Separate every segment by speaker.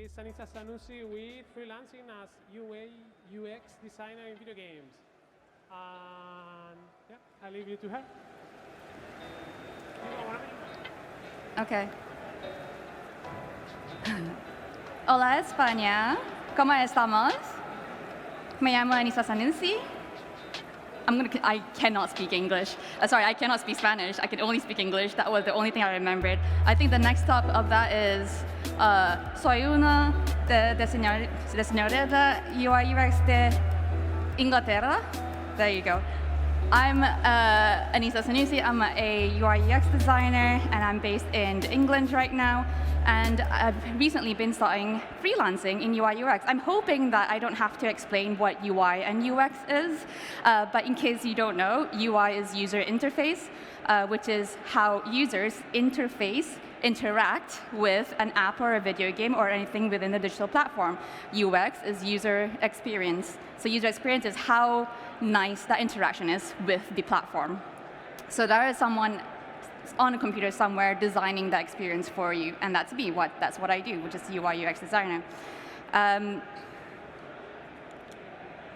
Speaker 1: is Anisa Sanusi with Freelancing as UA/UX designer in video games. And yeah, I leave you to her.
Speaker 2: Okay. Hola España, ¿cómo estamos? Me llamo Anisa Sanusi. I cannot speak English. Sorry, I cannot speak Spanish. I can only speak English. That was the only thing I remembered. I think the next stop of that is soy una diseñadora UI UX de Inglaterra. There you go. I'm Anisa Sanusi. I'm a UI UX designer, and I'm based in England right now. And I've recently been starting freelancing in UI UX. I'm hoping that I don't have to explain what UI and UX is, but in case you don't know, UI is user interface, which is how users interact with an app or a video game or anything within the digital platform. UX is user experience. So user experience is how nice that interaction is with the platform. So there is someone on a computer somewhere designing that experience for you, and that's me. That's what I do, which is UI UX designer.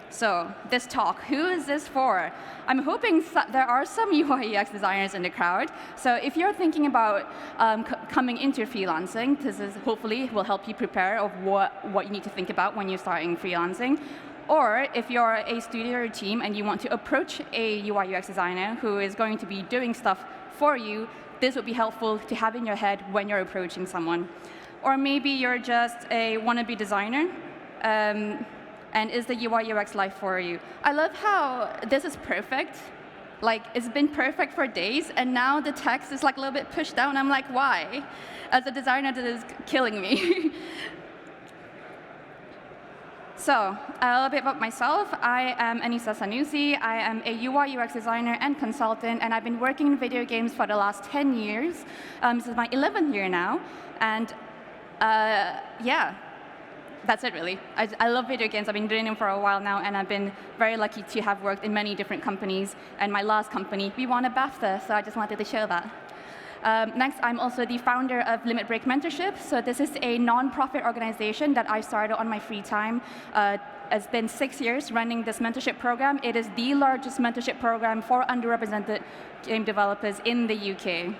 Speaker 2: So this talk, who is this for? I'm hoping there are some UI UX designers in the crowd. So if you're thinking about coming into freelancing, this is hopefully will help you prepare of what you need to think about when you're starting freelancing. Or if you're a studio or team and you want to approach a UI UX designer who is going to be doing stuff for you, this would be helpful to have in your head when you're approaching someone. Or maybe you're just a wannabe designer, and is the UI UX life for you? I love how this is perfect. Like, it's been perfect for days, and now the text is like a little bit pushed down. I'm like, why? As a designer, this is killing me. So, a little bit about myself. I am Anisa Sanusi. I am a UI UX designer and consultant, and I've been working in video games for the last 10 years. This is my 11th year now, and yeah, that's it really. I love video games. I've been doing them for a while now, and I've been very lucky to have worked in many different companies, and my last company, we won a BAFTA, so I just wanted to share that. Next, I'm also the founder of Limit Break Mentorship. So this is a non-profit organization that I started on my free time. It's been 6 years running this mentorship program. It is the largest mentorship program for underrepresented game developers in the UK.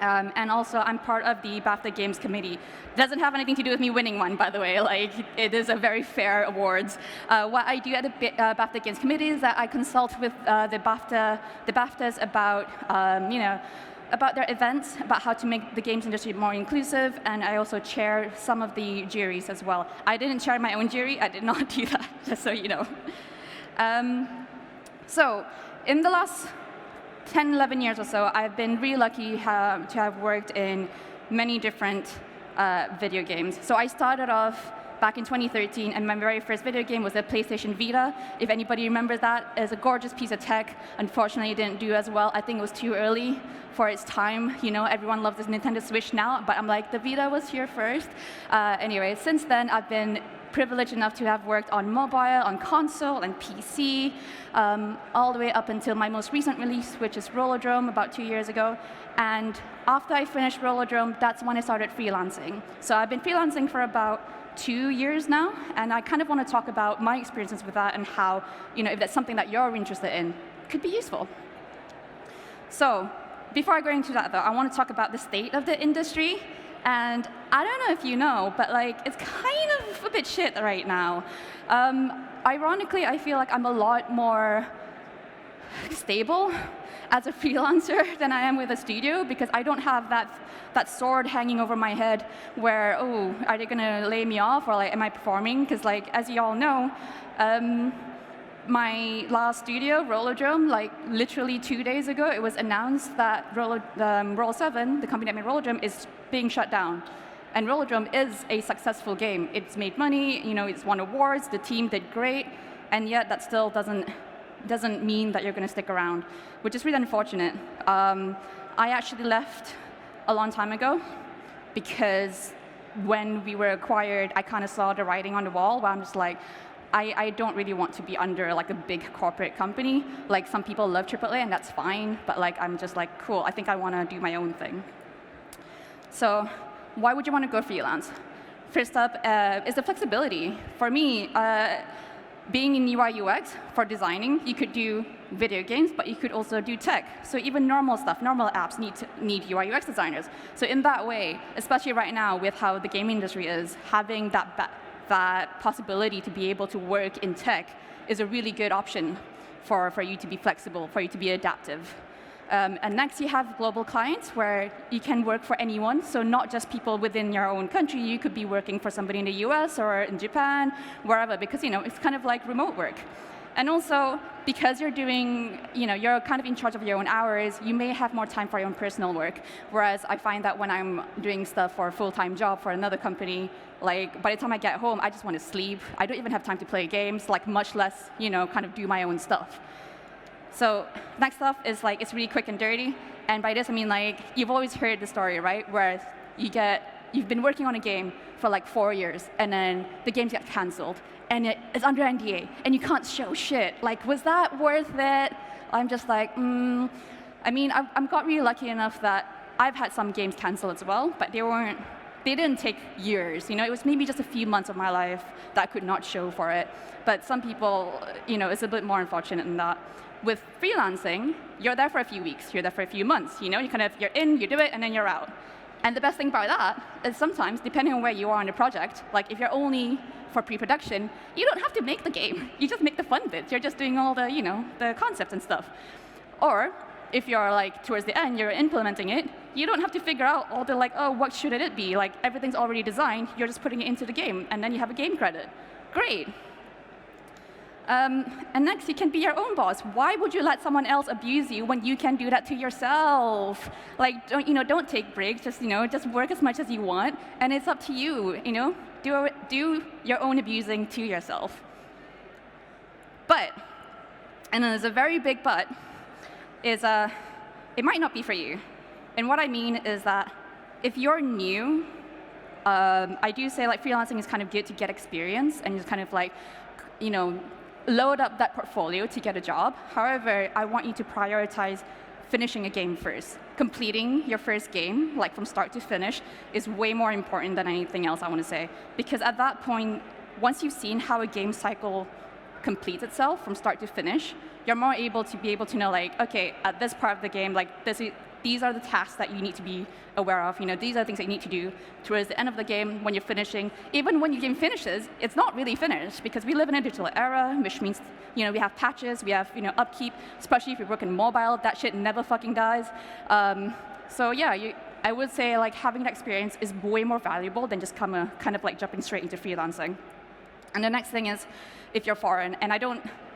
Speaker 2: And also, I'm part of the BAFTA Games Committee. It doesn't have anything to do with me winning one, by the way. Like, it is a very fair awards. What I do at the BAFTA Games Committee is that I consult with the BAFTAs about, about their events, about how to make the games industry more inclusive, and I also chair some of the juries as well. I didn't chair my own jury. I did not do that, just so you know. So, in the last 10, 11 years or so, I've been really lucky to have worked in many different video games. So I started off back in 2013, and my very first video game was the PlayStation Vita. If anybody remembers that, it's a gorgeous piece of tech. Unfortunately, it didn't do as well. I think it was too early for its time. You know, everyone loves this Nintendo Switch now, but I'm like, the Vita was here first. Anyway, since then, I've been privileged enough to have worked on mobile, on console, and PC, all the way up until my most recent release, which is Rollerdrome, about 2 years ago. And after I finished Rollerdrome, that's when I started freelancing. So I've been freelancing for about 2 years now, and I kind of want to talk about my experiences with that and how, if that's something that you're interested in, could be useful. So before I go into that, though, I want to talk about the state of the industry. And I don't know if you know, but it's kind of a bit shit right now. Ironically, I feel like I'm a lot more stable as a freelancer than I am with a studio, because I don't have that sword hanging over my head where, oh, are they going to lay me off, or am I performing? Because as you all know, my last studio, Rollerdrome, literally 2 days ago, it was announced that Roll7, the company that made Rollerdrome, is being shut down. And Rollerdrome is a successful game. It's made money, it's won awards, the team did great, and yet that still doesn't mean that you're going to stick around, which is really unfortunate. I actually left a long time ago because when we were acquired, I kind of saw the writing on the wall where I'm just like, I don't really want to be under a big corporate company. Some people love AAA, and that's fine, but I'm just cool, I think I want to do my own thing. So why would you want to go freelance? First up is the flexibility. For me, being in UI UX for designing, you could do video games, but you could also do tech. So even normal stuff, normal apps need UI UX designers. So in that way, especially right now with how the game industry is, having that possibility to be able to work in tech is a really good option for you to be flexible, for you to be adaptive. And next, you have global clients where you can work for anyone, so not just people within your own country. You could be working for somebody in the US or in Japan, wherever, because it's kind of like remote work. And also, because you're you're kind of in charge of your own hours, you may have more time for your own personal work. Whereas I find that when I'm doing stuff for a full-time job for another company, like by the time I get home, I just want to sleep. I don't even have time to play games, like much less, kind of do my own stuff. So next stuff is it's really quick and dirty. And by this, I mean you've always heard the story, right? Where you've been working on a game for 4 years, and then the games get canceled, and it's under NDA, and you can't show shit. Was that worth it? I'm just I mean, I've got really lucky enough that I've had some games canceled as well, but they didn't take years. It was maybe just a few months of my life that I could not show for it. But some people, it's a bit more unfortunate than that. With freelancing, you're there for a few weeks, you're there for a few months. You're in, you do it, and then you're out. And the best thing about that is sometimes, depending on where you are on the project, if you're only for pre-production, you don't have to make the game. You just make the fun bits. You're just doing all the, the concepts and stuff. Or if you're towards the end, you're implementing it, you don't have to figure out all the oh, what should it be? Everything's already designed. You're just putting it into the game, and then you have a game credit. Great. And next, you can be your own boss. Why would you let someone else abuse you when you can do that to yourself? Don't take breaks. Just work as much as you want, and it's up to you. Do your own abusing to yourself. But, and there's a very big but, is it might not be for you. And what I mean is that if you're new, I do say freelancing is kind of good to get experience and just kind of load up that portfolio to get a job. However, I want you to prioritize finishing a game first. Completing your first game, from start to finish, is way more important than anything else, I want to say. Because at that point, once you've seen how a game cycle completes itself from start to finish, you're more able to know, okay, at this part of the game, these are the tasks that you need to be aware of. These are the things that you need to do towards the end of the game when you're finishing. Even when your game finishes, it's not really finished because we live in a digital era, which means we have patches, we have upkeep, especially if you work in mobile. That shit never fucking dies. So yeah, I would say having that experience is way more valuable than just kind of jumping straight into freelancing. And the next thing is if you're foreign, and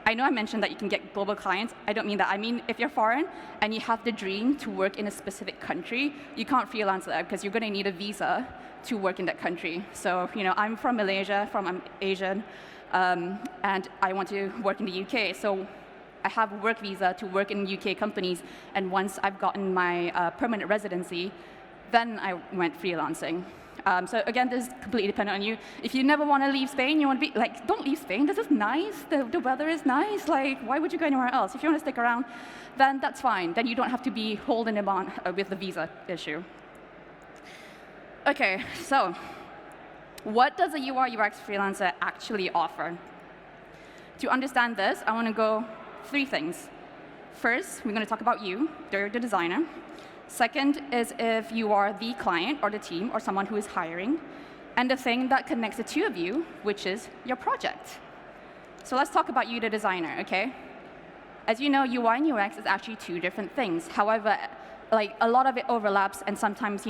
Speaker 2: I know I mentioned that you can get global clients. I don't mean that. I mean, if you're foreign and you have the dream to work in a specific country, you can't freelance there because you're going to need a visa to work in that country. So, I'm from Malaysia, I'm Asian, and I want to work in the UK. So I have a work visa to work in UK companies. And once I've gotten my permanent residency, then I went freelancing. So again, this is completely dependent on you. If you never want to leave Spain, you want to be don't leave Spain. This is nice. The weather is nice. Why would you go anywhere else? If you want to stick around, then that's fine. Then you don't have to be holding them on with the visa issue. Okay, so what does a UI UX freelancer actually offer? To understand this, I want to go 3 things. First, we're going to talk about you, the designer. Second is if you are the client or the team or someone who is hiring. And the thing that connects the two of you, which is your project. So let's talk about you, the designer, okay? As you know, UI and UX is actually 2 different things. However, a lot of it overlaps, and sometimes,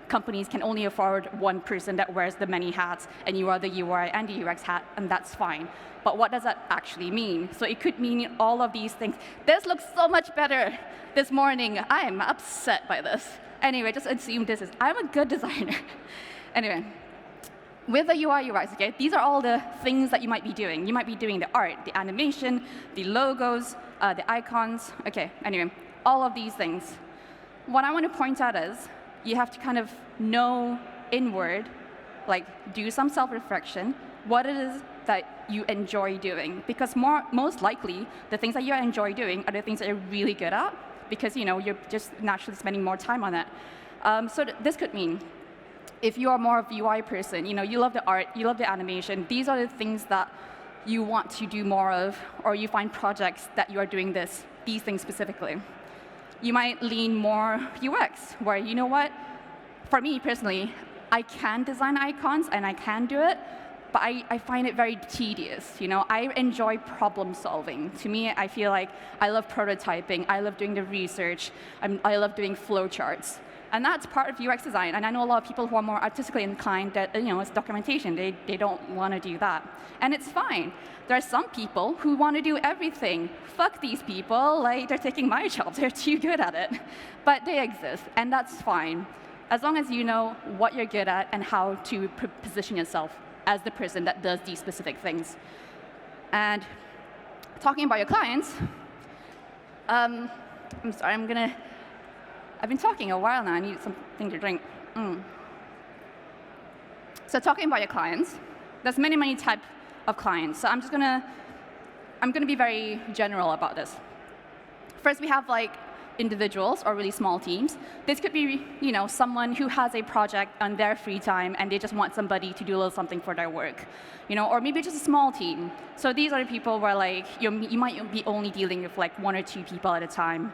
Speaker 2: companies can only afford one person that wears the many hats, and you are the UI and the UX hat, and that's fine. But what does that actually mean? So it could mean all of these things. This looks so much better this morning. I am upset by this. Anyway, just assume I'm a good designer. Anyway, with the UI UX, okay, these are all the things that you might be doing. You might be doing the art, the animation, the logos, the icons. Okay, anyway, all of these things. What I want to point out is you have to kind of know inward, do some self-reflection, what it is that you enjoy doing. Because most likely, the things that you enjoy doing are the things that you're really good at, because you're just naturally spending more time on it. So this could mean If you are more of a UI person, you love the art, you love the animation, these are the things that you want to do more of, or you find projects that you are doing these things specifically. You might lean more UX, where, you know what, for me personally, I can design icons and I can do it, but I find it very tedious. I enjoy problem solving. To me, I feel like I love prototyping, I love doing the research, I love doing flowcharts. And that's part of UX design. And I know a lot of people who are more artistically inclined that, it's documentation. They don't want to do that. And it's fine. There are some people who want to do everything. Fuck these people. Like, they're taking my job. They're too good at it. But they exist, and that's fine. As long as you know what you're good at and how to position yourself as the person that does these specific things. And talking about your clients, I'm sorry, I've been talking a while now. I need something to drink. So talking about your clients, there's many types of clients. So I'm gonna be very general about this. First, we have like individuals or really small teams. This could be, someone who has a project on their free time and they just want somebody to do a little something for their work, or maybe just a small team. So these are the people where like you might be only dealing with like 1 or 2 people at a time.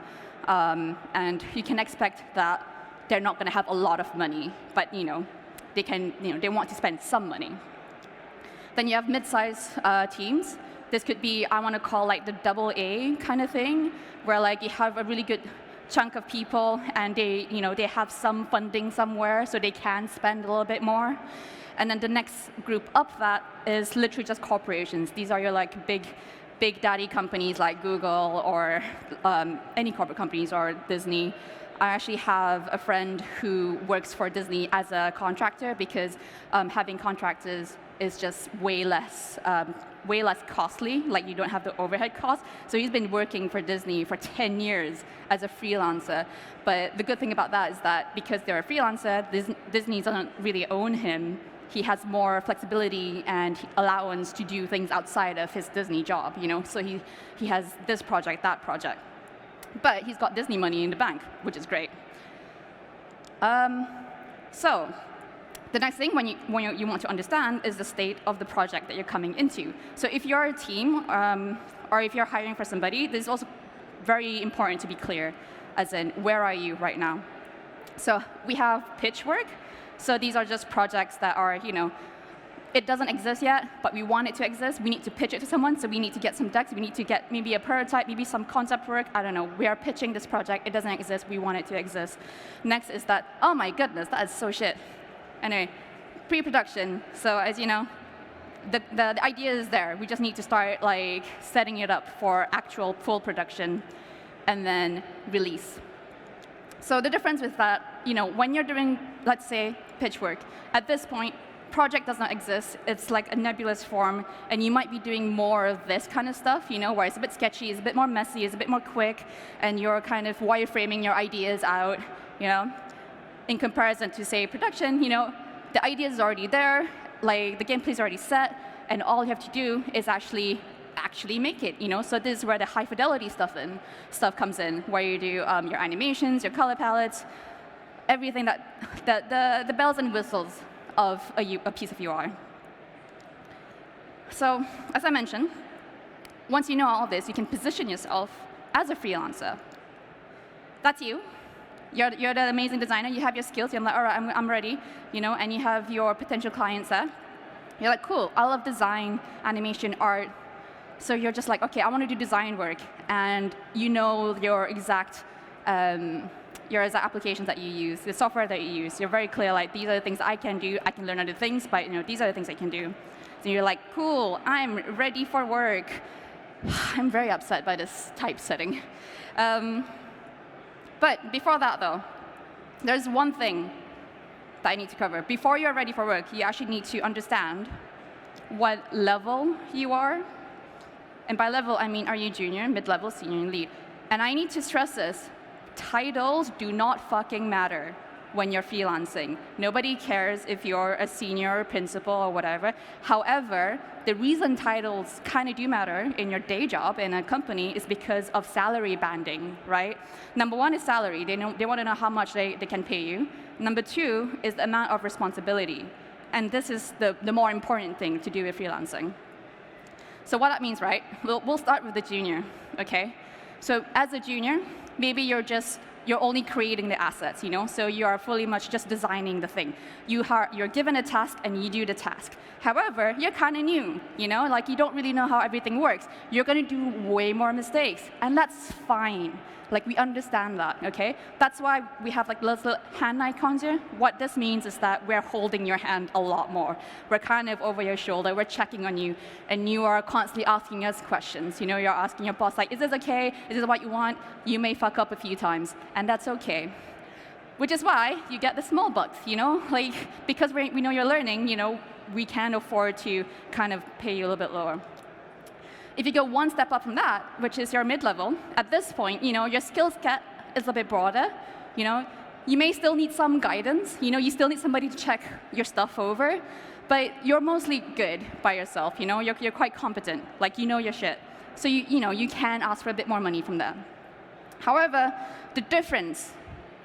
Speaker 2: And you can expect that they're not going to have a lot of money, but they want to spend some money. Then you have mid-sized teams. This could be, I want to call like the AA kind of thing, where like you have a really good chunk of people and they have some funding somewhere, so they can spend a little bit more. And then the next group up that is literally just corporations. These are your like big daddy companies like Google or any corporate companies or Disney. I actually have a friend who works for Disney as a contractor because having contractors is just way less costly. Like, you don't have the overhead costs. So he's been working for Disney for 10 years as a freelancer. But the good thing about that is that because they're a freelancer, Disney doesn't really own him. He has more flexibility and allowance to do things outside of his Disney job, So he has this project, that project. But he's got Disney money in the bank, which is great. So the next thing when you want to understand is the state of the project that you're coming into. So if you're a team or if you're hiring for somebody, this is also very important to be clear, as in, where are you right now? So we have pitch work. So these are just projects that are, it doesn't exist yet, but we want it to exist. We need to pitch it to someone, so we need to get some decks. We need to get maybe a prototype, maybe some concept work. I don't know. We are pitching this project. It doesn't exist. We want it to exist. Next is that, oh my goodness, that is so shit. Anyway, pre-production. So as you know, the idea is there. We just need to start like setting it up for actual full production and then release. So the difference with that, when you're doing, let's say, pitch work, at this point, project does not exist. It's like a nebulous form, and you might be doing more of this kind of stuff, where it's a bit sketchy, it's a bit more messy, it's a bit more quick, and you're kind of wireframing your ideas out, in comparison to, say, production, the idea is already there, like the gameplay is already set, and all you have to do is actually make it, So this is where the high fidelity stuff comes in, where you do your animations, your color palettes, everything the bells and whistles of a piece of UI. So as I mentioned, once you know all of this, you can position yourself as a freelancer. That's you. You're the amazing designer. You have your skills. You're like, all right, I'm ready, and you have your potential clients there. You're like, cool, I love design, animation, art. So you're just like, okay, I want to do design work, and your exact applications that you use, the software that you use. You're very clear, like, these are the things I can do. I can learn other things, but these are the things I can do. So you're like, cool, I'm ready for work. I'm very upset by this typesetting. But before that, though, there's one thing that I need to cover. Before you're ready for work, you actually need to understand what level you are. And by level, I mean, are you junior, mid-level, senior, and lead? And I need to stress this. Titles do not fucking matter when you're freelancing. Nobody cares if you're a senior or principal or whatever. However, the reason titles kind of do matter in your day job in a company is because of salary banding, right? Number one is salary. They want to know how much they can pay you. Number two is the amount of responsibility. And this is the more important thing to do with freelancing. So what that means, right? We'll start with the junior, okay? So as a junior, maybe you're only creating the assets, So you are fully much just designing the thing. You're given a task and you do the task. However, you're kind of new, Like you don't really know how everything works. You're going to do way more mistakes, and that's fine. Like we understand that, okay? That's why we have like little hand icons here. What this means is that we're holding your hand a lot more. We're kind of over your shoulder. We're checking on you, and you are constantly asking us questions. You're asking your boss like, is this okay? Is this what you want? You may fuck up a few times, and that's okay. Which is why you get the small bucks, Like because we know you're learning, we can afford to kind of pay you a little bit lower. If you go one step up from that, which is your mid-level, at this point, your skill set is a bit broader. You may still need some guidance. You still need somebody to check your stuff over, but you're mostly good by yourself. You're quite competent. Like you know your shit. So you can ask for a bit more money from them. However, the difference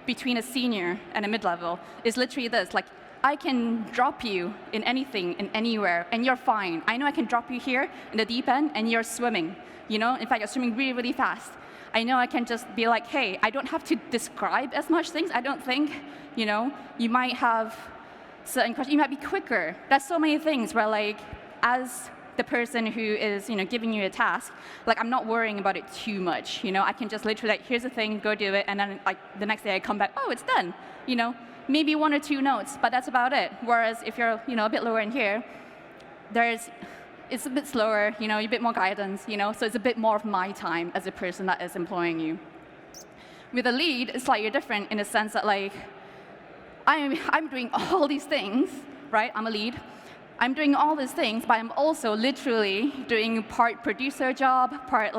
Speaker 2: between a senior and a mid-level is literally this. Like, I can drop you in anything, in anywhere, and you're fine. I know I can drop you here in the deep end, and you're swimming. In fact, you're swimming really, really fast. I know I can just be like, hey, I don't have to describe as much things, I don't think. You might have certain questions. You might be quicker. There's so many things where, like, as the person who is, giving you a task, like, I'm not worrying about it too much. I can just literally, like, here's the thing, go do it, and then, like, the next day I come back, oh, it's done. Maybe one or two notes, but that's about it. Whereas if you're, a bit lower in here, it's a bit slower, a bit more guidance, so it's a bit more of my time as a person that is employing you. With a lead, it's slightly different in the sense that, like, I'm doing all these things, right? I'm a lead. I'm doing all these things, but I'm also literally doing part producer job, part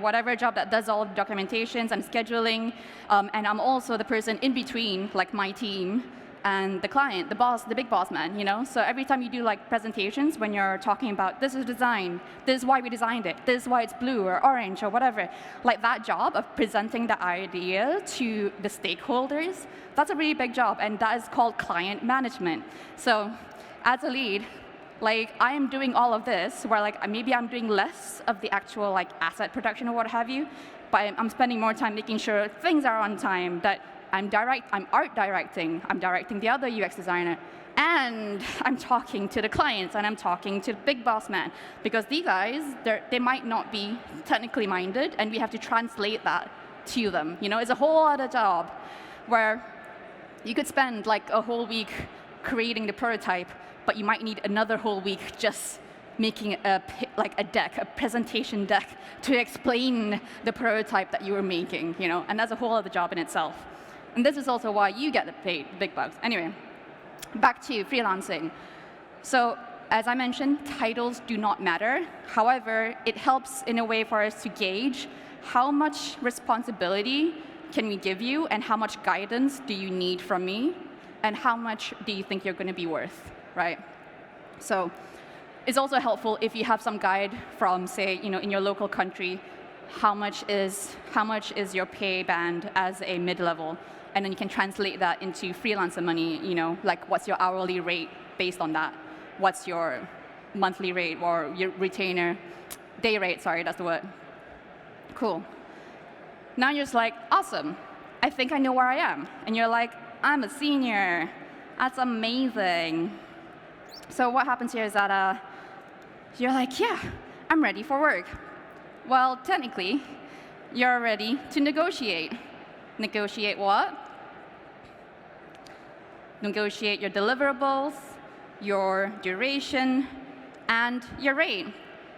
Speaker 2: whatever job that does all of the documentations and scheduling, and I'm also the person in between, like my team and the client, the boss, the big boss man, So every time you do like presentations, when you're talking about this is design, this is why we designed it, this is why it's blue or orange or whatever, like that job of presenting the idea to the stakeholders, that's a really big job, and that is called client management. So as a lead, like, I am doing all of this, where like maybe I'm doing less of the actual like asset production or what have you, but I'm spending more time making sure things are on time, that I'm art directing, I'm directing the other UX designer, and I'm talking to the clients, and I'm talking to the big boss man, because these guys, they might not be technically minded, and we have to translate that to them. It's a whole other job where you could spend like a whole week creating the prototype, but you might need another whole week just making a deck, a presentation deck to explain the prototype that you were making, and that's a whole other job in itself. And this is also why you get the paid big bucks. Anyway, back to freelancing. So as I mentioned, titles do not matter. However, it helps in a way for us to gauge how much responsibility can we give you, and how much guidance do you need from me, and how much do you think you're going to be worth, right? So it's also helpful if you have some guide from, say, in your local country, how much is your pay band as a mid-level, and then you can translate that into freelancer money, like what's your hourly rate based on that? What's your monthly rate or your retainer day rate? Sorry, that's the word. Cool. Now you're just like, awesome, I think I know where I am. And you're like, I'm a senior. That's amazing. So what happens here is that you're like, yeah, I'm ready for work. Well, technically, you're ready to negotiate. Negotiate what? Negotiate your deliverables, your duration, and your rate.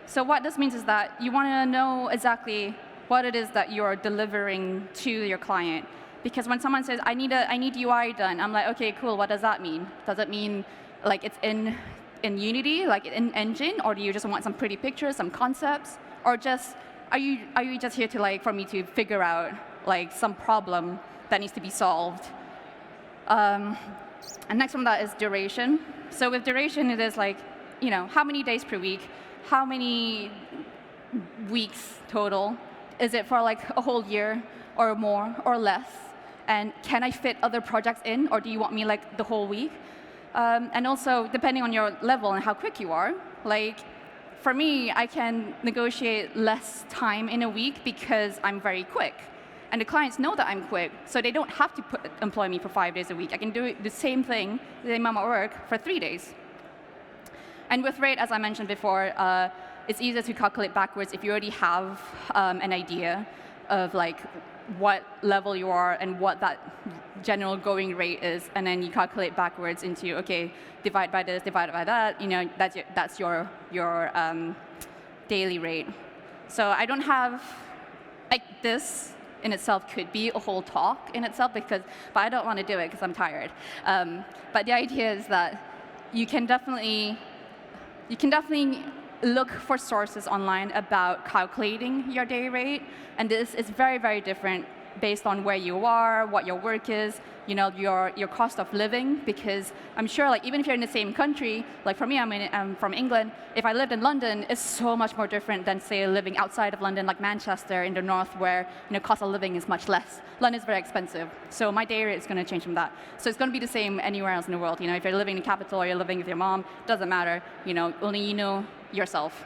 Speaker 2: So what this means is that you want to know exactly what it is that you're delivering to your client. Because when someone says, I need UI done, I'm like, okay, cool, what does that mean? Does it mean like it's in Unity, like in Engine, or do you just want some pretty pictures, some concepts? Or just, are you just here to for me to figure out like some problem that needs to be solved? And next from that is duration. So with duration, it is like, how many days per week, how many weeks total, is it for like a whole year or more or less, and can I fit other projects in, or do you want me like the whole week? And also, depending on your level and how quick you are, like for me, I can negotiate less time in a week because I'm very quick. And the clients know that I'm quick, so they don't have to employ me for 5 days a week. I can do the same thing, the same amount of work, for 3 days. And with rate, as I mentioned before, it's easier to calculate backwards if you already have an idea of like what level you are and what that general going rate is, and then you calculate backwards into, okay, divide by this, divide by that. That's your daily rate. So I don't have like this. In itself could be a whole talk in itself, but I don't want to do it because I'm tired. But the idea is that you can definitely look for sources online about calculating your day rate, and this is very, very different based on where you are, what your work is, your cost of living, because I'm sure like even if you're in the same country, like for me, I'm from England, if I lived in London, it's so much more different than say living outside of London, like Manchester in the north, where cost of living is much less. London is very expensive, so my day rate is going to change from that. So it's going to be the same anywhere else in the world. If you're living in the capital or you're living with your mom, doesn't matter. Only you know yourself.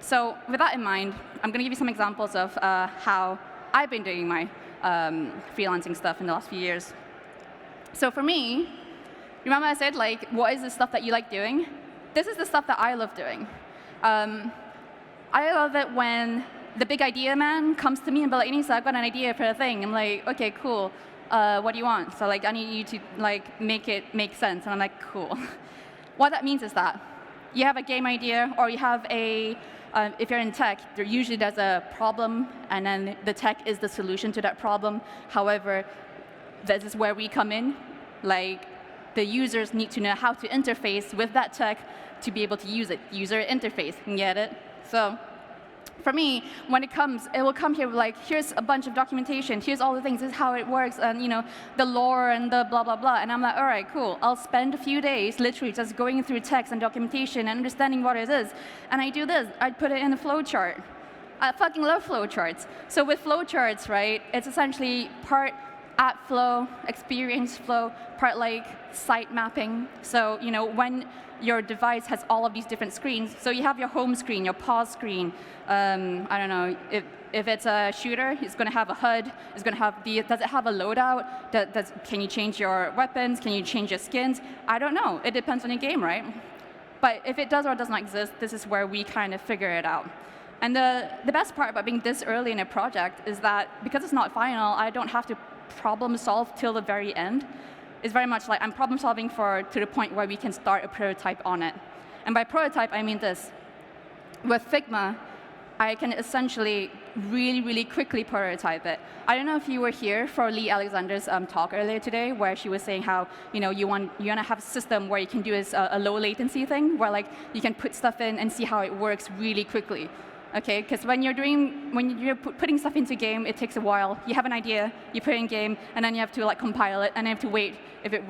Speaker 2: So with that in mind, I'm going to give you some examples of how I've been doing my freelancing stuff in the last few years. So for me, remember I said, like, what is the stuff that you like doing? This is the stuff that I love doing. I love it when the big idea man comes to me and be like, Anisa, I've got an idea for a thing. I'm like, okay, cool. What do you want? So like, I need you to like make it make sense. And I'm like, cool. What that means is that you have a game idea, or you have if you're in tech, there's a problem, and then the tech is the solution to that problem. However, this is where we come in. Like, the users need to know how to interface with that tech to be able to use it. User interface, get it? So for me, when it will come here like, here's a bunch of documentation, here's all the things, this is how it works, and the lore and the blah, blah, blah. And I'm like, all right, cool. I'll spend a few days literally just going through text and documentation and understanding what it is. And I do this. I put it in a flowchart. I fucking love flowcharts. So with flowcharts, right, it's essentially part app flow, experience flow, part like site mapping. So, when your device has all of these different screens, so you have your home screen, your pause screen, I don't know, if it's a shooter, it's going to have a HUD, it's going to have does it have a loadout? Can you change your weapons? Can you change your skins? I don't know. It depends on the game, right? But if it does or does not exist, this is where we kind of figure it out. And the best part about being this early in a project is that because it's not final, I don't have to problem solve till the very end. It's very much like I'm problem solving to the point where we can start a prototype on it. And by prototype, I mean this. With Figma, I can essentially really, really quickly prototype it. I don't know if you were here for Lee Alexander's talk earlier today, where she was saying how you want to have a system where you can do this a low latency thing, where like you can put stuff in and see how it works really quickly. Okay, because when you're putting stuff into game, it takes a while. You have an idea, you put it in game, and then you have to like compile it, and then you have to wait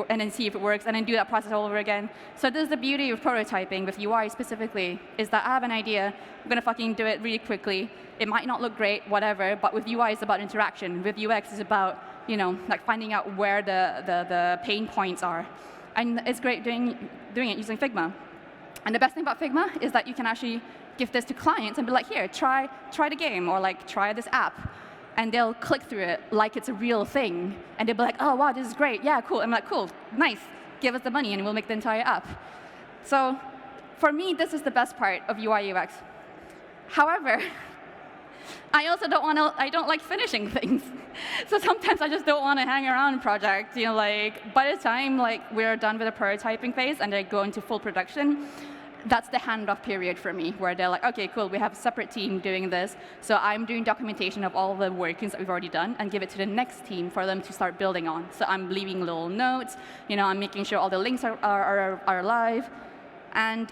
Speaker 2: and then see if it works, and then do that process all over again. So this is the beauty of prototyping with UI specifically, is that I have an idea, I'm gonna fucking do it really quickly. It might not look great, whatever, but with UI it's about interaction. With UX it's about like finding out where the pain points are, and it's great doing it using Figma. And the best thing about Figma is that you can actually give this to clients and be like, here, try the game, or like try this app. And they'll click through it like it's a real thing. And they'll be like, oh, wow, this is great. Yeah, cool. I'm like, cool, nice. Give us the money and we'll make the entire app. So for me, this is the best part of UI UX. However, I also I don't like finishing things. So sometimes I just don't want to hang around projects. Like by the time we're done with the prototyping phase and they go into full production, that's the handoff period for me, where they're like, okay, cool, we have a separate team doing this, so I'm doing documentation of all the workings that we've already done and give it to the next team for them to start building on. So I'm leaving little notes, I'm making sure all the links are live, and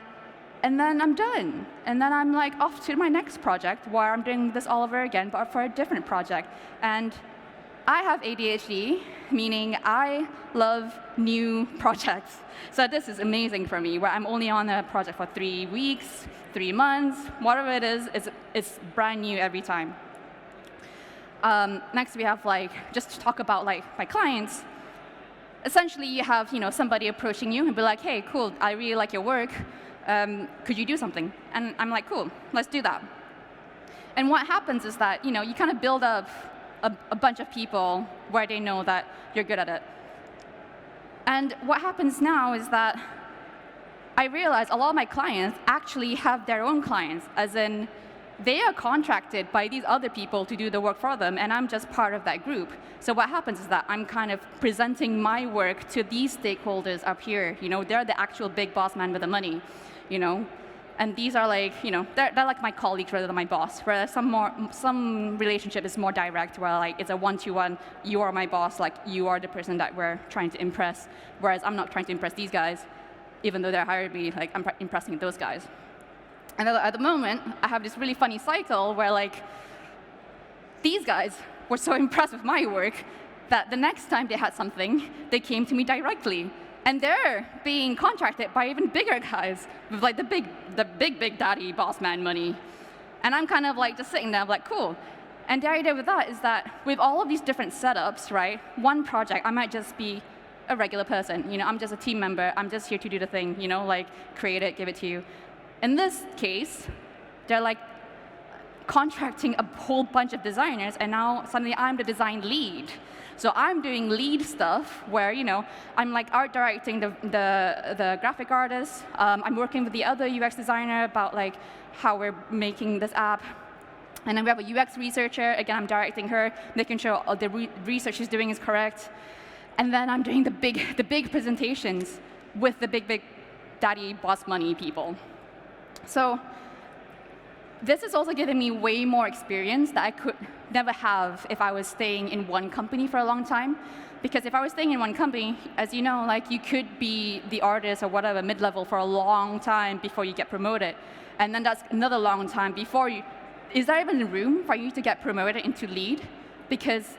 Speaker 2: then I'm done. And then I'm like off to my next project where I'm doing this all over again, but for a different project. And I have ADHD, meaning I love new projects. So this is amazing for me, where I'm only on a project for 3 weeks, 3 months, whatever it is, it's brand new every time. Next, we have just to talk about my clients. Essentially, you have somebody approaching you and be like, hey, cool, I really like your work. Could you do something? And I'm like, cool, let's do that. And what happens is that you kind of build up a bunch of people where they know that you're good at it. And what happens now is that I realize a lot of my clients actually have their own clients, as in they are contracted by these other people to do the work for them, and I'm just part of that group. So what happens is that I'm kind of presenting my work to these stakeholders up here. They're the actual big boss man with the money, And these are they're like my colleagues rather than my boss, whereas some relationship is more direct, where it's a one-to-one, you are my boss, you are the person that we're trying to impress, whereas I'm not trying to impress these guys, even though they're hired me, I'm impressing those guys. And at the moment, I have this really funny cycle where these guys were so impressed with my work that the next time they had something, they came to me directly. And they're being contracted by even bigger guys with the big daddy boss man money. And I'm kind of just sitting there, cool. And the idea with that is that with all of these different setups, right, one project, I might just be a regular person. I'm just a team member. I'm just here to do the thing, create it, give it to you. In this case, they're contracting a whole bunch of designers, and now suddenly I'm the design lead. So I'm doing lead stuff where, I'm art directing the graphic artist. I'm working with the other UX designer about how we're making this app. And then we have a UX researcher. Again, I'm directing her, making sure all the research she's doing is correct. And then I'm doing the big presentations with the big daddy boss money people. So this has also given me way more experience that I could never have if I was staying in one company for a long time. Because if I was staying in one company, as you know, you could be the artist or whatever mid-level for a long time before you get promoted. And then that's another long time before you. Is there even room for you to get promoted into lead? Because,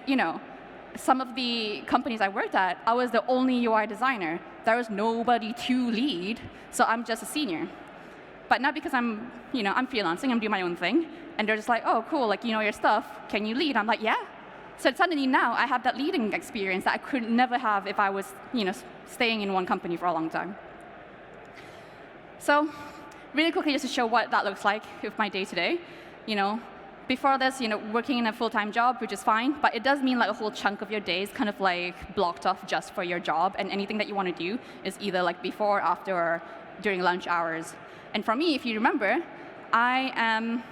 Speaker 2: some of the companies I worked at, I was the only UI designer. There was nobody to lead, so I'm just a senior. But not because I'm freelancing, I'm doing my own thing. And they're just oh, cool, your stuff, can you lead? I'm yeah. So suddenly now I have that leading experience that I could never have if I was, staying in one company for a long time. So really quickly, just to show what that looks like with my day-to-day. Before this, working in a full-time job, which is fine, but it does mean a whole chunk of your day is kind of blocked off just for your job, and anything that you want to do is either before, after, or during lunch hours. And for me, if you remember, I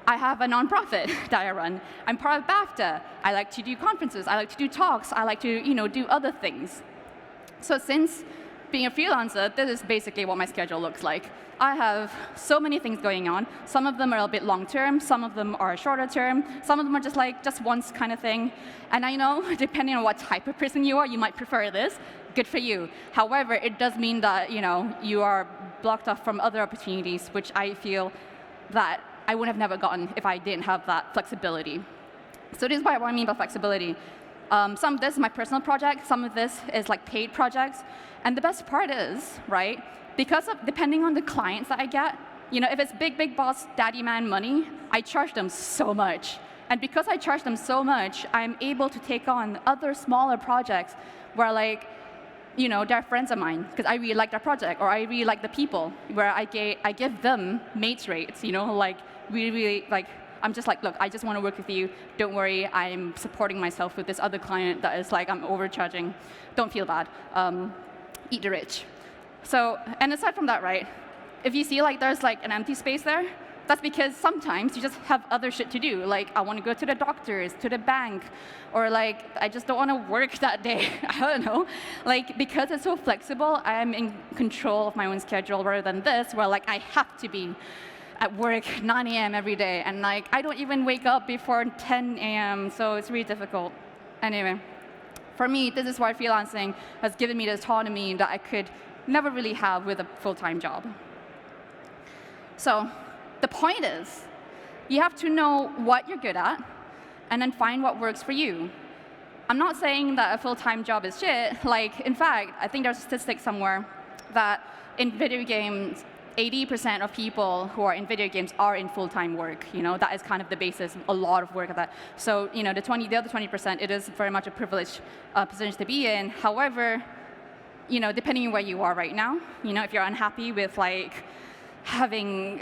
Speaker 2: have a nonprofit that I run. I'm part of BAFTA. I like to do conferences. I like to do talks. I like to, do other things. So since being a freelancer, this is basically what my schedule looks like. I have so many things going on. Some of them are a bit long-term. Some of them are shorter term. Some of them are just once kind of thing. And I know, depending on what type of person you are, you might prefer this. Good for you. However, it does mean that, you are blocked off from other opportunities, which I feel that I would have never gotten if I didn't have that flexibility. So this is what I mean by flexibility. Some of this is my personal project. Some of this is paid projects. And the best part is, right, because of depending on the clients that I get, if it's big boss daddy man money, I charge them so much. And because I charge them so much, I'm able to take on other smaller projects where they're friends of mine because I really like their project, or I really like the people, where I give them mates rates, really, I'm just look, I just want to work with you. Don't worry, I'm supporting myself with this other client that is I'm overcharging. Don't feel bad. Eat the rich. So, and aside from that, right, if you see there's an empty space there, that's because sometimes you just have other shit to do. I want to go to the doctors, to the bank, or I just don't want to work that day. I don't know. Because it's so flexible, I'm in control of my own schedule rather than this, where I have to be at work 9 a.m. every day, and I don't even wake up before 10 a.m., so it's really difficult. Anyway, for me, this is why freelancing has given me the autonomy that I could never really have with a full-time job. So the point is, you have to know what you're good at, and then find what works for you. I'm not saying that a full-time job is shit. Like, in fact, I think there's a statistic somewhere that in video games, 80% of people who are in video games are in full-time work. That is kind of the basis, a lot of work of that. So, the other 20%, it is very much a privileged position to be in. However, depending on where you are right now, if you're unhappy with like having,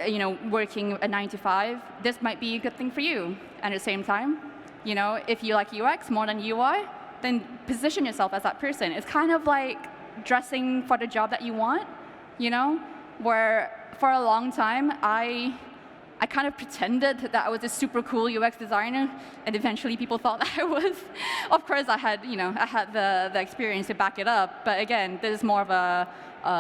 Speaker 2: working a 9 to 5, this might be a good thing for you. And at the same time, if you like UX more than UI, then position yourself as that person. It's kind of like dressing for the job that you want, where for a long time, I kind of pretended that I was a super cool UX designer, and eventually people thought that I was. Of course, I had the experience to back it up, but again, this is more of a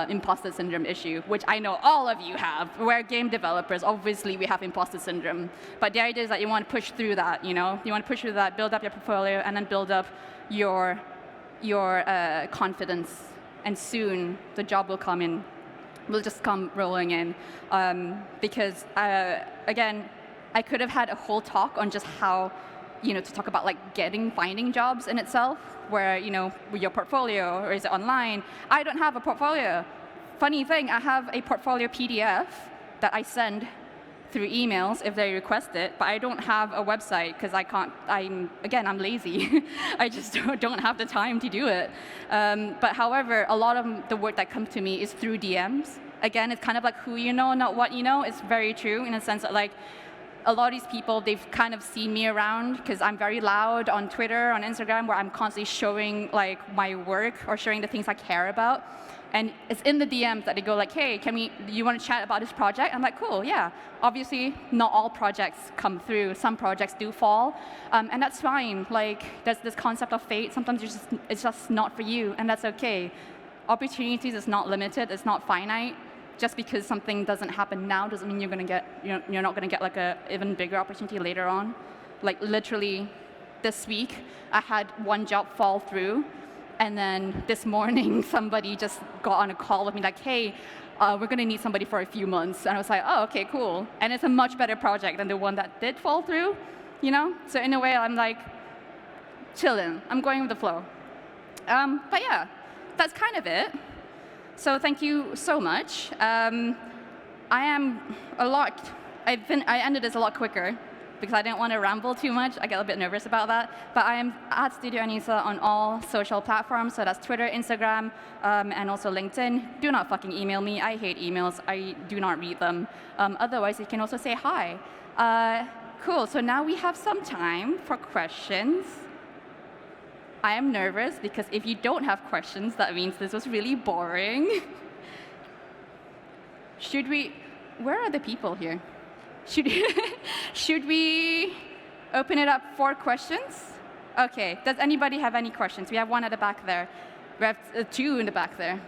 Speaker 2: imposter syndrome issue, which I know all of you have. We're game developers, obviously we have imposter syndrome, but the idea is that you want to push through that, You want to push through that, build up your portfolio, and then build up your confidence, and soon the job will come in. Will just come rolling in, because again, I could have had a whole talk on just how, to talk about like finding jobs in itself, where with your portfolio, or is it online? I don't have a portfolio. Funny thing, I have a portfolio PDF that I send through emails if they request it, but I don't have a website because I'm lazy. I just don't have the time to do it. But however, a lot of the work that comes to me is through DMs. Again, it's kind of like who you know, not what you know. It's very true in a sense that like a lot of these people, they've kind of seen me around because I'm very loud on Twitter, on Instagram, where I'm constantly showing like my work or showing the things I care about. And it's in the DMs that they go like, hey, you want to chat about this project? I'm like, cool, yeah. Obviously, not all projects come through. Some projects do fall, and that's fine. Like, there's this concept of fate. Sometimes it's just not for you, and that's okay. Opportunities is not limited. It's not finite. Just because something doesn't happen now doesn't mean you're not going to get like a even bigger opportunity later on. Like literally, this week I had one job fall through. And then this morning, somebody just got on a call with me like, hey, we're going to need somebody for a few months. And I was like, oh, okay, cool. And it's a much better project than the one that did fall through, So in a way, I'm like, chilling. I'm going with the flow. But yeah, that's kind of it. So thank you so much. I ended this a lot quicker, because I didn't want to ramble too much. I get a bit nervous about that. But I am at Studio Anisa on all social platforms. So that's Twitter, Instagram, and also LinkedIn. Do not fucking email me. I hate emails. I do not read them. Otherwise, you can also say hi. Cool. So now we have some time for questions. I am nervous because if you don't have questions, that means this was really boring. Where are the people here? Should we open it up for questions? Okay, does anybody have any questions? We have one at the back there. We have two in the back there.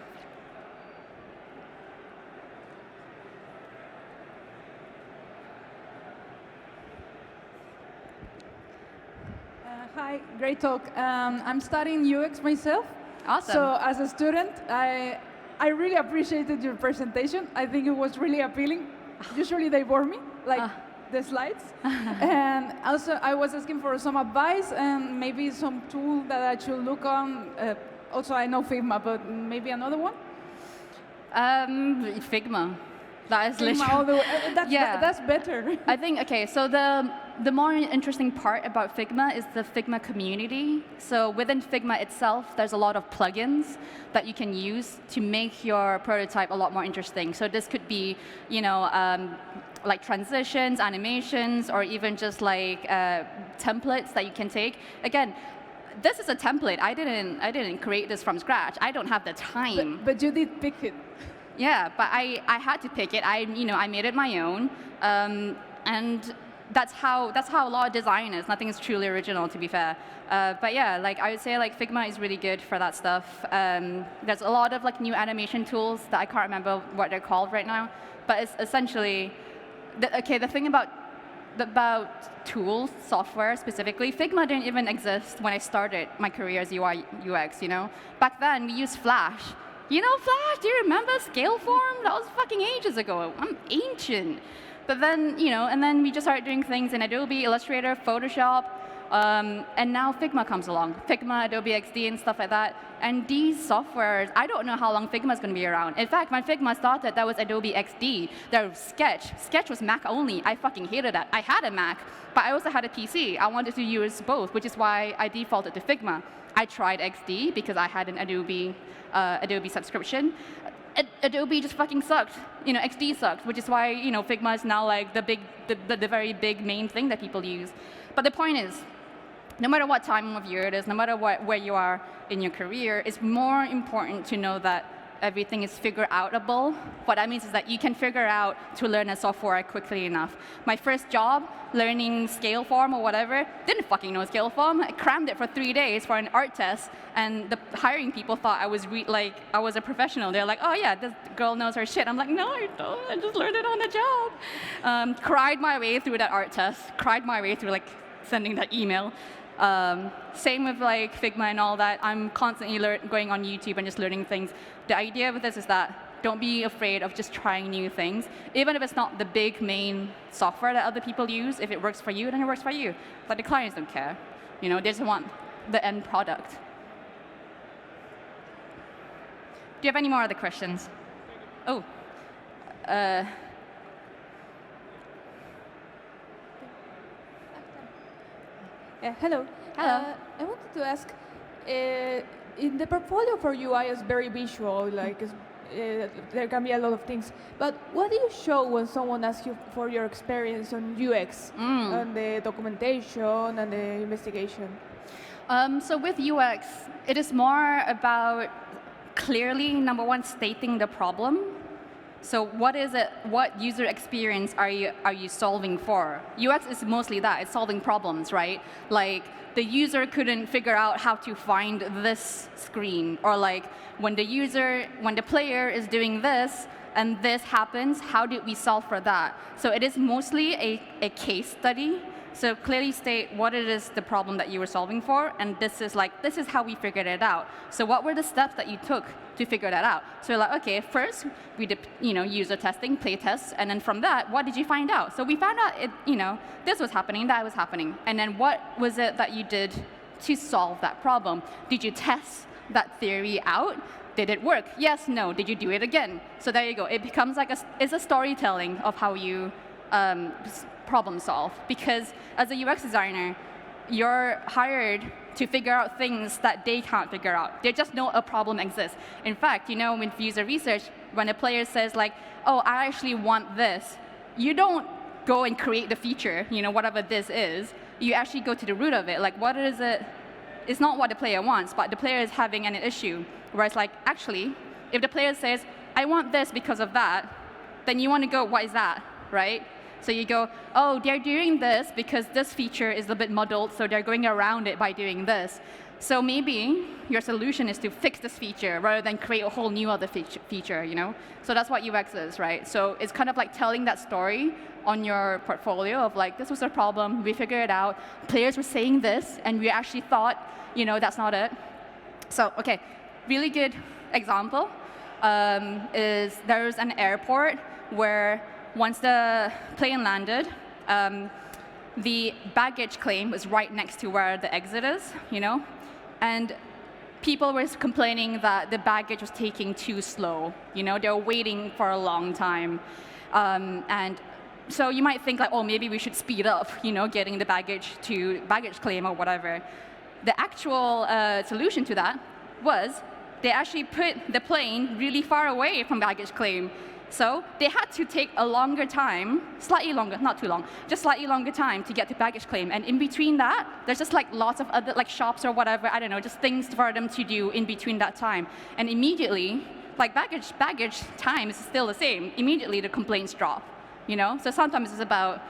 Speaker 3: Hi, great talk. I'm studying UX myself.
Speaker 2: Awesome.
Speaker 3: So as a student, I really appreciated your presentation. I think it was really appealing. Usually they bore me, like the slides. And also I was asking for some advice and maybe some tool that I should look on. Also I know Figma, but maybe another one?
Speaker 2: Figma. That is
Speaker 3: Figma
Speaker 2: literally.
Speaker 3: That's better.
Speaker 2: I think, okay, so the more interesting part about Figma is the Figma community. So within Figma itself, there's a lot of plugins that you can use to make your prototype a lot more interesting. So this could be, like transitions, animations, or even just like templates that you can take. Again, this is a template. I didn't create this from scratch. I don't have the time.
Speaker 3: But you did pick it.
Speaker 2: Yeah, but I had to pick it. I made it my own, and that's how a lot of design is. Nothing is truly original, to be fair. But yeah, like I would say, like Figma is really good for that stuff. There's a lot of like new animation tools that I can't remember what they're called right now. But it's essentially, the thing about tools, software specifically, Figma didn't even exist when I started my career as UI UX. Back then we used Flash. Flash? Do you remember Scaleform? That was fucking ages ago. I'm ancient. But then, and then we just started doing things in Adobe, Illustrator, Photoshop, And now Figma comes along. Figma, Adobe XD, and stuff like that. And these softwares, I don't know how long Figma is going to be around. In fact, when Figma started, that was Adobe XD. There was Sketch. Sketch was Mac only. I fucking hated that. I had a Mac, but I also had a PC. I wanted to use both, which is why I defaulted to Figma. I tried XD because I had an Adobe subscription. Adobe just fucking sucked. XD sucked, which is why Figma is now like the very big main thing that people use. But the point is, no matter what time of year it is, no matter where you are in your career, it's more important to know that everything is figure-outable. What that means is that you can figure out to learn a software quickly enough. My first job, learning Scaleform or whatever, didn't fucking know Scaleform. I crammed it for 3 days for an art test, and the hiring people thought I was a professional. They're like, oh yeah, this girl knows her shit. I'm like, no, I don't. I just learned it on the job. Cried my way through that art test. Cried my way through sending that email. Same with Figma and all that. I'm constantly going on YouTube and just learning things. The idea with this is that don't be afraid of just trying new things. Even if it's not the big main software that other people use, if it works for you, then it works for you. But the clients don't care. They just want the end product. Do you have any more other questions? Oh.
Speaker 3: Hello.
Speaker 2: Hello.
Speaker 3: I wanted to ask, in the portfolio for UI is very visual, there can be a lot of things. But what do you show when someone asks you for your experience on UX, on the documentation and the investigation?
Speaker 2: So with UX, it is more about clearly, number one, stating the problem. So what is it? What user experience are you solving for? UX is mostly that. It's solving problems, right? Like the user couldn't figure out how to find this screen, or when the player is doing this and this happens, how did we solve for that? So it is mostly a case study. So clearly state what it is the problem that you were solving for, and this is how we figured it out. So what were the steps that you took to figure that out? So okay, first we did user testing, play tests, and then from that, what did you find out? So we found out this was happening, that was happening, and then what was it that you did to solve that problem? Did you test that theory out? Did it work? Yes, no. Did you do it again? So there you go. It becomes it's a storytelling of how you problem solve, because as a UX designer, you're hired to figure out things that they can't figure out. They just know a problem exists. In fact, with user research, when a player says oh, I actually want this, you don't go and create the feature, whatever this is. You actually go to the root of it. What is it? It's not what the player wants, but the player is having an issue. Whereas actually, if the player says, I want this because of that, then you want to go, what is that, right? So you go, oh, they're doing this because this feature is a bit muddled, so they're going around it by doing this. So maybe your solution is to fix this feature rather than create a whole new other feature, So that's what UX is, right? So it's kind of like telling that story on your portfolio of this was a problem, we figured it out, players were saying this, and we actually thought, that's not it. So, okay, really good example is there's an airport where once the plane landed, the baggage claim was right next to where the exit is, and people were complaining that the baggage was taking too slow. They were waiting for a long time, and so you might think oh, maybe we should speed up, getting the baggage to baggage claim or whatever. The actual solution to that was they actually put the plane really far away from baggage claim. So they had to take a longer time, slightly longer, not too long, just slightly longer time to get to baggage claim. And in between that, there's just lots of other shops or whatever, I don't know, just things for them to do in between that time. And immediately, baggage time is still the same. Immediately the complaints drop, So sometimes it's about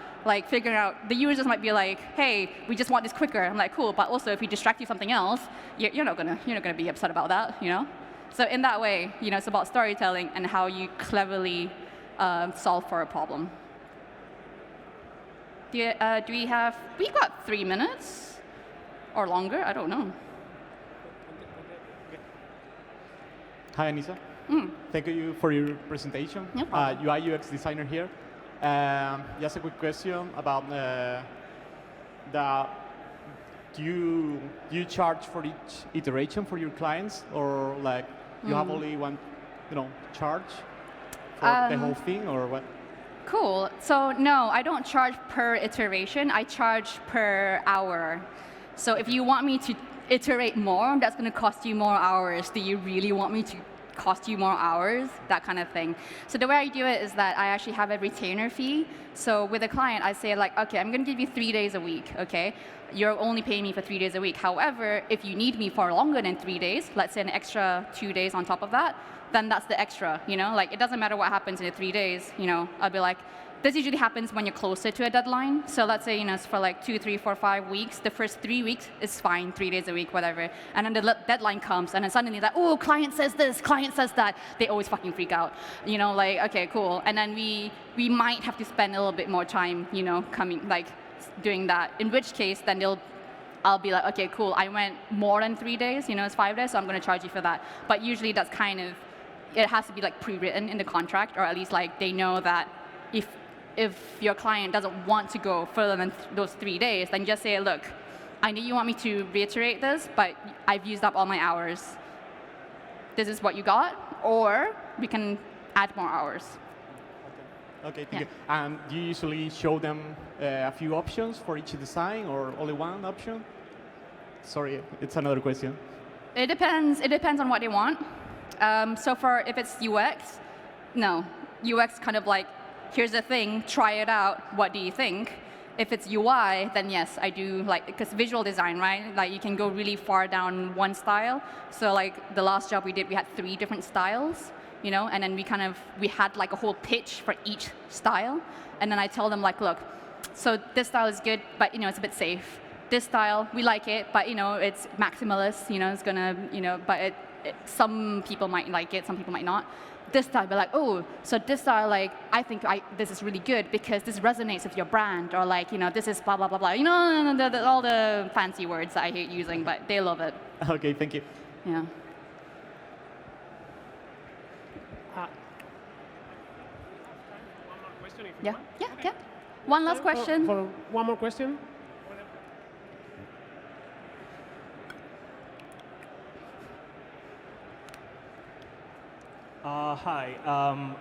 Speaker 2: figuring out, the users might be hey, we just want this quicker. I'm cool, but also if we distract you with something else, you're not gonna be upset about that, So in that way, it's about storytelling and how you cleverly solve for a problem. We've got 3 minutes or longer, I don't know.
Speaker 4: Hi, Anisa. Thank you for your presentation.
Speaker 2: No problem.
Speaker 4: UI UX designer here. Just a quick question about do you charge for each iteration for your clients, or like you have only one, charge for the whole thing, or what?
Speaker 2: Cool. So no, I don't charge per iteration. I charge per hour. So if you want me to iterate more, that's going to cost you more hours. Do you really want me to cost you more hours? That kind of thing. So the way I do it is that I actually have a retainer fee. So with a client, I say like, okay, I'm going to give you 3 days a week, okay? You're only paying me for 3 days a week. However, if you need me for longer than 3 days, let's say an extra 2 days on top of that, then that's the extra, Like, it doesn't matter what happens in the 3 days, I'll be like, this usually happens when you're closer to a deadline. So let's say, it's for like 2, 3, 4, 5 weeks. The first 3 weeks is fine, 3 days a week, whatever. And then the deadline comes, and then suddenly like, oh, client says this, client says that. They always fucking freak out. Like, okay, cool. And then we might have to spend a little bit more time, doing that. In which case, then I'll be like, okay, cool. I went more than 3 days, it's 5 days, so I'm going to charge you for that. But usually that's kind of, it has to be like pre-written in the contract, or at least like they know that if your client doesn't want to go further than those 3 days, then just say, look, I know you want me to reiterate this, but I've used up all my hours. This is what you got, or we can add more hours.
Speaker 4: Okay, thank you. And do you usually show them a few options for each design, or only one option? Sorry, it's another question.
Speaker 2: It depends on what they want. So if it's UX, no. UX kind of like, here's the thing, try it out, what do you think? If it's UI, then yes, I do, because visual design, right? Like, you can go really far down one style. So like the last job we did, we had 3 different styles, and then we had like a whole pitch for each style. And then I tell them like, look, so this style is good, but it's a bit safe. This style, we like it, but it's maximalist, it's gonna, but some people might like it, some people might not. This style, be like, oh, so this style, like, I think this is really good because this resonates with your brand, or like, this is blah, blah, blah, blah. All the fancy words that I hate using, but they love it.
Speaker 4: Okay, thank you.
Speaker 2: Yeah.
Speaker 1: One more question, if you
Speaker 2: Yeah,
Speaker 1: want.
Speaker 2: yeah,
Speaker 1: Okay.
Speaker 2: yeah. One last question.
Speaker 1: For one more question.
Speaker 5: Hi,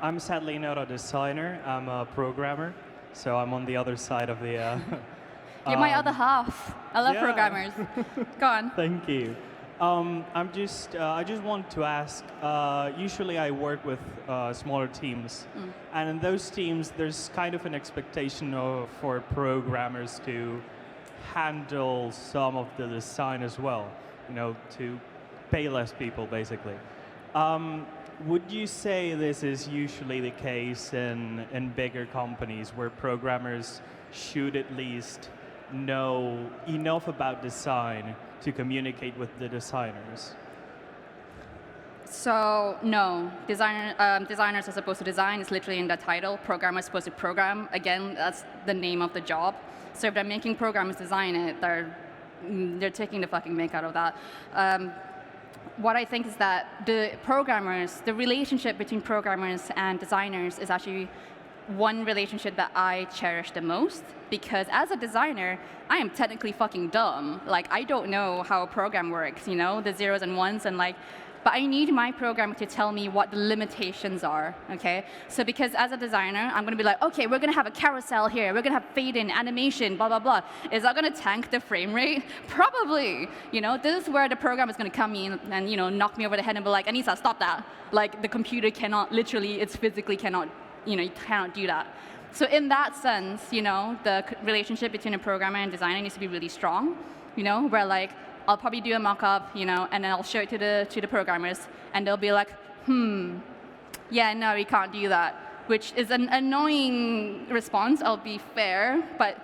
Speaker 5: I'm sadly not a designer. I'm a programmer, so I'm on the other side of the.
Speaker 2: You're my other half. I love
Speaker 5: yeah.
Speaker 2: programmers. Go on.
Speaker 5: Thank you. I just want to ask. Usually, I work with smaller teams, and in those teams, there's kind of an expectation for programmers to handle some of the design as well. To pay less people, basically. Would you say this is usually the case in bigger companies where programmers should at least know enough about design to communicate with the designers?
Speaker 2: So no, designers are supposed to design. It's literally in the title. Programmers are supposed to program. Again, that's the name of the job. So if they're making programmers design it, they're taking the fucking make out of that. What I think is that the relationship between programmers and designers is actually one relationship that I cherish the most, because as a designer, I am technically fucking dumb. Like, I don't know how a program works, the zeros and ones, and like, but I need my programmer to tell me what the limitations are, okay? So because as a designer, I'm gonna be like, okay, we're gonna have a carousel here, we're gonna have fade-in, animation, blah, blah, blah. Is that gonna tank the frame rate? Probably, this is where the program is gonna come in and, knock me over the head and be like, Anisa, stop that. Like, the computer cannot, literally, it's physically cannot, you cannot do that. So in that sense, the relationship between a programmer and designer needs to be really strong, where like, I'll probably do a mock-up, and then I'll show it to the programmers, and they'll be like, yeah, no, we can't do that, which is an annoying response, I'll be fair, but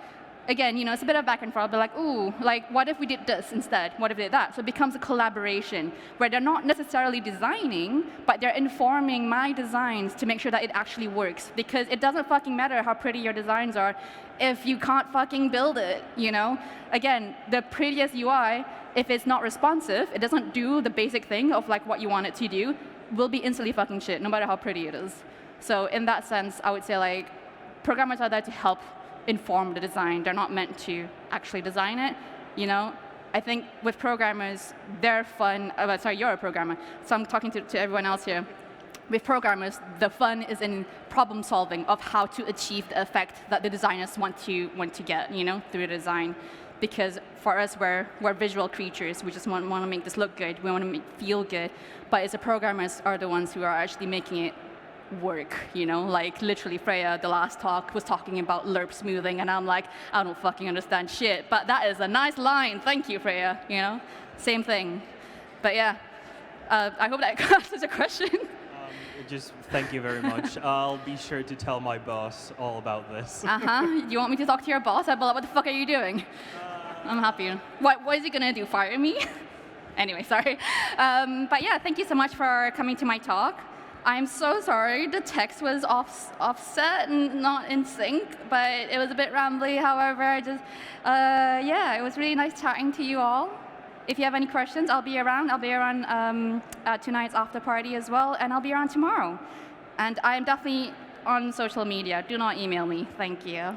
Speaker 2: again, it's a bit of back and forth. I'll be like, ooh, like, what if we did this instead? What if we did that? So it becomes a collaboration where they're not necessarily designing, but they're informing my designs to make sure that it actually works, because it doesn't fucking matter how pretty your designs are if you can't fucking build it, Again, the prettiest UI, if it's not responsive, it doesn't do the basic thing of like what you want it to do, will be instantly fucking shit, no matter how pretty it is. So in that sense, I would say like programmers are there to help inform the design. They're not meant to actually design it, I think with programmers, they're fun. Sorry, you're a programmer, so I'm talking to everyone else here. With programmers, the fun is in problem solving of how to achieve the effect that the designers want to get, through the design. Because for us, we're visual creatures. We just want to make this look good. We want to feel good. But it's the programmers are the ones who are actually making it work, Like literally Freya, the last talk, was talking about lerp smoothing, and I'm like, I don't fucking understand shit. But that is a nice line. Thank you, Freya, Same thing. But yeah, I hope that answers the question.
Speaker 5: Just thank you very much. I'll be sure to tell my boss all about this.
Speaker 2: You want me to talk to your boss? I'll be like, what the fuck are you doing? I'm happy. What is he gonna do? Fire me? Anyway, sorry. But yeah, thank you so much for coming to my talk. I'm so sorry the text was offset and not in sync, but it was a bit rambly. However, it was really nice chatting to you all. If you have any questions, I'll be around. I'll be around at tonight's after party as well, and I'll be around tomorrow. And I'm definitely on social media. Do not email me. Thank you.